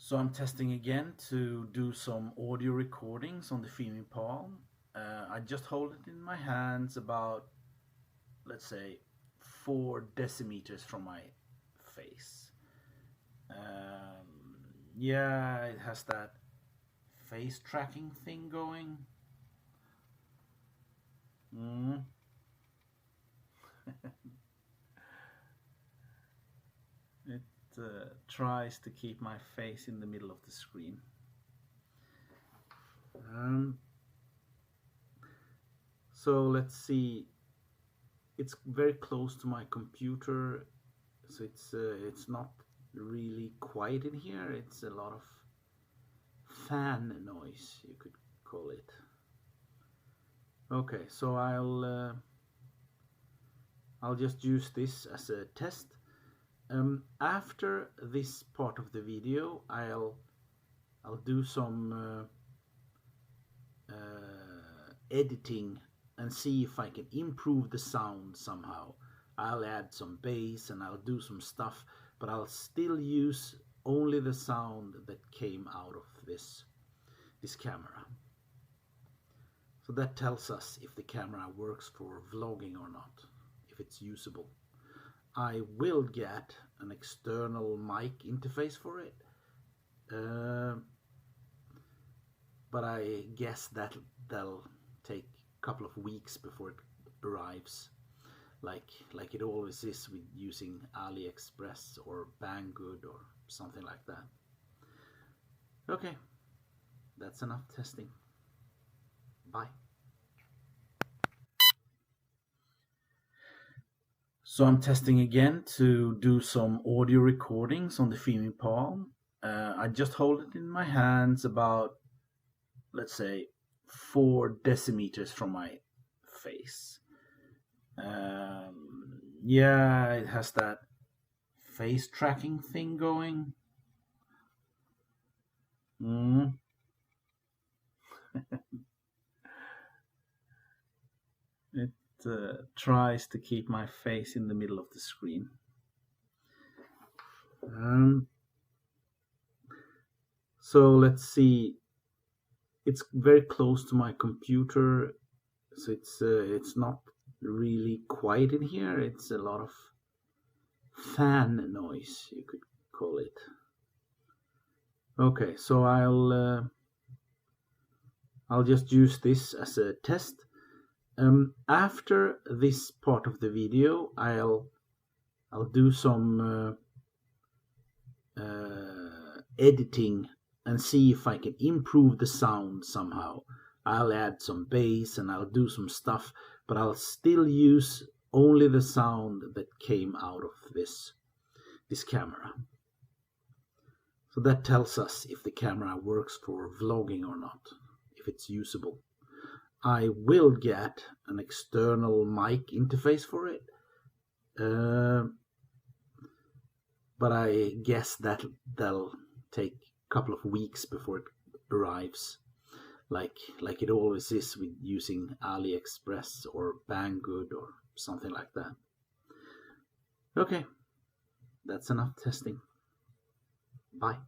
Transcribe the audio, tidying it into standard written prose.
So I'm testing again to do some audio recordings on the Fimi Palm. I just hold it in my hands about, let's say, 4 decimeters from my face. Yeah, it has that face tracking thing going. It tries to keep my face in the middle of the screen. So let's see. It's very close to my computer, so it's not really quiet in here. It's a lot of fan noise, you could call it. Okay, so I'll just use this as a test. After this part of the video, I'll do some editing and see if I can improve the sound somehow. I'll add some bass and I'll do some stuff, but I'll still use only the sound that came out of this camera. So that tells us if the camera works for vlogging or not, if it's usable. I will get an external mic interface for it, but I guess that'll take a couple of weeks before it arrives, like it always is with using AliExpress or Banggood or something like that. Okay, that's enough testing. Bye. So I'm testing again to do some audio recordings on the Fimi Palm. I just hold it in my hands about, let's say, 4 decimeters from my face. Yeah, it has that face tracking thing going. It tries to keep my face in the middle of the screen. So let's see. It's very close to my computer, so it's not really quiet in here. It's a lot of fan noise, you could call it. Okay, so I'll just use this as a test. After this part of the video, I'll do some editing and see if I can improve the sound somehow. I'll add some bass and I'll do some stuff, but I'll still use only the sound that came out of this camera. So that tells us if the camera works for vlogging or not, if it's usable. I will get an external mic interface for it, but I guess that'll take a couple of weeks before it arrives, like it always is with using AliExpress or Banggood or something like that. Okay, that's enough testing. Bye.